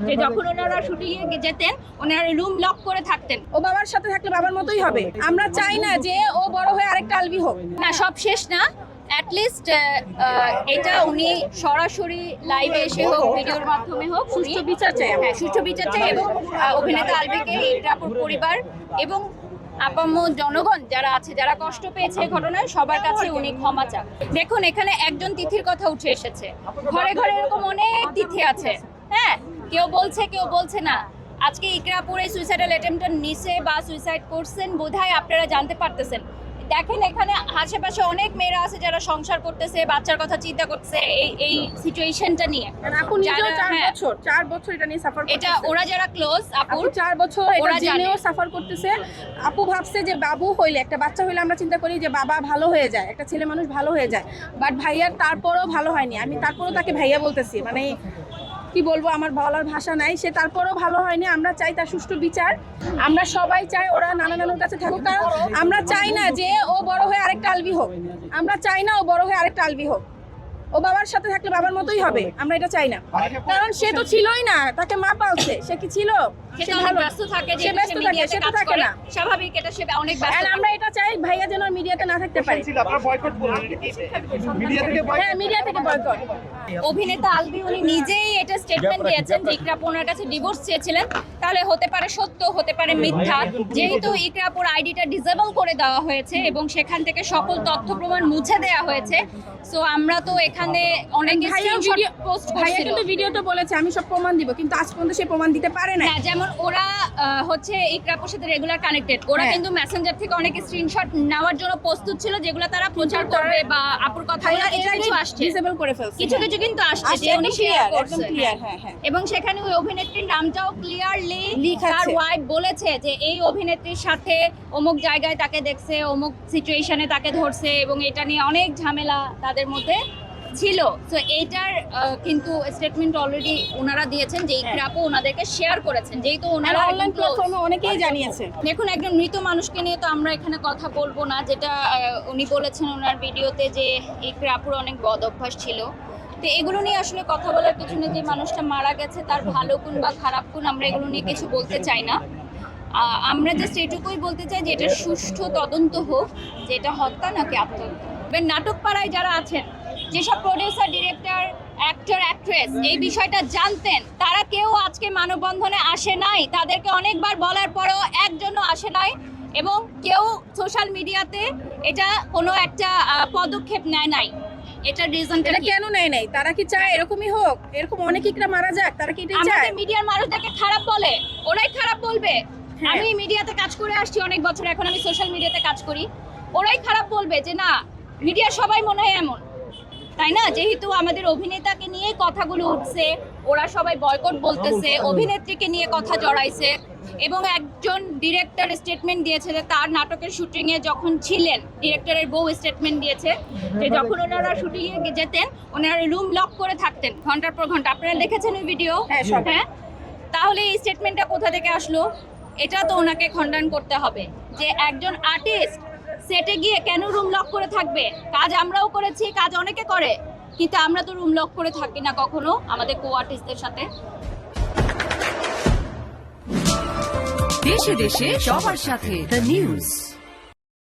যে যখন ওনারা শুটিং এ যেতেন ওনারা রুম লক করে থাকতেন। ও বাবার সাথে থাকলে বাবার মতোই হবে। আমরা চাই না যে ও বড় হয়ে আরেকটা আলবি হোক। না, সব শেষ না, অ্যাটলিস্ট এটা উনি সরাসরি লাইভে এসে হোক, ভিডিওর মাধ্যমে হোক, সুষ্ঠু বিচার চাই। হ্যাঁ, সুষ্ঠু বিচার চাই। এবং অভিনেতা আলবিকে, ইকরাপুর পরিবার এবং আপাম্ম জনগণ যারা আছে, যারা কষ্ট পেয়েছে এই ঘটনায়, সবার কাছে উনি ক্ষমা চান। দেখুন, এখানে একজন তিথির কথা উঠে এসেছে, ঘরে ঘরে এরকম অনেক তিথি আছে। হ্যাঁ, কেউ বলছে কেউ বলছে না। আজকে ইকরাপুরে সুইসাইডাল অ্যাটেম্পটা নিছে বা সুইসাইড করছেন বোধহয় আপনারা জানতে পারতেছেন। দেখেন, এখানে আশেপাশে অনেক মেয়েরা আছে যারা সংসার করতেছে, বাচ্চার কথা চিন্তা করতেছে এই সিচুয়েশনটা নিয়ে। আপু নিজেও 4 বছর এটা নিয়ে সাফার করতেছে। এটা ওরা যারা ক্লোজ, আপু 4 বছর এটা জেনেও সাফার করতেছে। আপু ভাবছে যে বাবু হইলে, একটা বাচ্চা হইলে আমরা চিন্তা করি যে বাবা ভালো হয়ে যায়, একটা ছেলে মানুষ ভালো হয়ে যায়। বাট ভাইয়ার তারপরেও ভালো হয়নি। আমি তারপরেও তাকে ভাইয়া বলতেছি, মানে কি বলবো, আমার বলার ভাষা নাই। সে তারপরেও ভালো হয়নি। আমরা চাই তার সুষ্ঠু বিচার। আমরা সবাই চাই ওরা নানা নানুর কাছে থাকুক। কারণ আমরা চাই না যে ও বড় হয়ে আরেকটা আলবি হোক। আমরা চাই না ও বড় হয়ে আরেকটা আলবি হোক। ও বাবার সাথে থাকলে বাবার মতোই হবে। আমরা এটা চাই না। কারণ সে তো ছিলই না, তাকে মা পালছে। সে কি ছিল? সে ভালো ব্যস্ত থাকে, সে ব্যস্ত থাকে, সে তো থাকে না। স্বাভাবিক, এটা সে অনেক ব্যস্ত। আর আমরা এটা চাই ভাইয়া যেন মিডিয়াতে না থাকতে পারে। আপনারা বয়কট বললেন, মিডিয়া থেকে হ্যাঁ, মিডিয়া থেকে বয়কট। অভিনেতা আলবি উনি নিজেই এটা স্টেটমেন্ট দিয়েছেন যে ইকরাপুর ওনার কাছে ডিভোর্স চেয়েছিলেন। তাহলে হতে পারে সত্য, হতে পারে মিথ্যা। যেহেতু ইকরাপুর আইডিটা ডিসেবল করে দেওয়া হয়েছে এবং সেখান থেকে সকল তথ্য প্রমাণ মুছে দেওয়া হয়েছে, সো আমরা তো এখানে অনেক স্ক্রিনশট পোস্ট ভাইয়া করছিল। কিন্তু ভিডিওতে বলেছে আমি সব প্রমাণ দিব, কিন্তু আজ পর্যন্ত সে প্রমাণ দিতে পারে না। না, যেমন ওরা হচ্ছে ইকরাপুর সাথে রেগুলার কানেক্টেড, ওরা হ্যাঁ। কিন্তু মেসেঞ্জার থেকে অনেক স্ক্রিনশট নেওয়ার জন্য প্রস্তুত ছিল, যেগুলো তারা প্রচার করবে বা আপুর কথাগুলো কিছু আসছে, ডিসেবল করে ফেলছে। কিছু কিছু কিন্তু আসছে যে উনি শেয়ার করছে। ক্লিয়ার। হ্যাঁ হ্যাঁ। এবং সেখানে ওই অভিনেত্রীর নামটাও ক্লিয়ারলি লেখা তার আছে। ওয়াইফ বলেছে যে এই অভিনেত্রীর সাথে অমুক জায়গায় তাকে দেখছে, অমুক সিচুয়েশনে তাকে ধরছে, এবং এটা নিয়ে অনেক ঝামেলা তাদের মধ্যে ছিল। তো এইটার কিন্তু স্টেটমেন্ট অলরেডি ওনারা দিয়েছেন যে ইকরাপু ওনাদেরকে শেয়ার করেছেন, যেহেতু ওনারা অনলাইন প্ল্যাটফর্মে অনেকেই জানিয়েছে। দেখুন, একজন মৃত মানুষকে নিয়ে তো আমরা এখানে কথা বলবো না, যেটা উনি বলেছেন ওনার ভিডিওতে যে ইকরাপুর অনেক বদ অভ্যাস ছিল। তো এগুলো নিয়ে আসলে কথা বলার পিছনে যে মানুষটা মারা গেছে তার ভালো গুণ বা খারাপ গুণ আমরা এগুলো নিয়ে কিছু বলতে চাই না। আমরা জাস্ট এটুকুই বলতে চাই যে এটা সুষ্ঠু তদন্ত হোক, যে এটা হত্যা নাকি আত্মহত্যা। নাটক পাড়ায় যারা আছেন, যেসব প্রডিউসার, ডিরেক্টর, অ্যাক্টর, অ্যাক্ট্রেস এই বিষয়টা জানতেন, তারা কেউ আজকে মানববন্ধনে আসে নাই। তাদেরকে অনেকবার বলার পরেও একজনও আসে নাই, এবং কেউ সোশ্যাল মিডিয়াতে এটা কোনো একটা পদক্ষেপ নেয় নাই। এটার রিজনটা কেন নেয় নাই? তারা কি চায় এরকমই হোক? এরকম অনেক ইকরা মারা যাক? তারা কি এটাই চায়? আমাদের মিডিয়ার মানুষদেরকে খারাপ বলে, ওরাই খারাপ বলবে। হ্যাঁ। আমি মিডিয়াতে কাজ করে আসছি অনেক বছর, এখন আমি সোশ্যাল মিডিয়াতে কাজ করি। ওরাই খারাপ বলবে যে না, মিডিয়া সবাই মনে হয় এমন, তাই না? যেহেতু আমাদের অভিনেতাকে নিয়ে কথাগুলো উঠছে, ওরা সবাই বয়কট বলতেছে, অভিনেত্রীকে নিয়ে কথা জড়াইছে, এবং একজন ডিরেক্টর স্টেটমেন্ট দিয়েছে যে তার নাটকের শুটিং এ যখন ছিলেন, ডিরেক্টরের বউ স্টেটমেন্ট দিয়েছে যে যখন ওনারা শুটিং এ যেতেন ওনারা রুম লক করে থাকতেন ঘন্টার পর ঘন্টা। আপনারা দেখেছেন ওই ভিডিও? হ্যাঁ। তাহলে এই স্টেটমেন্টটা কোথা থেকে আসলো? এটা তো ওনাকে খণ্ডন করতে হবে যে একজন আর্টিস্ট সেটে গিয়ে কেন রুম লক করে থাকবে? কাজ আমরাও করেছি, কাজ অনেকে করে, কিন্তু আমরা তো রুম লক করে থাকি না কখনো আমাদের কো আর্টিস্টদের সাথে। দেশে দেশে সবার সাথে দ্য নিউজ।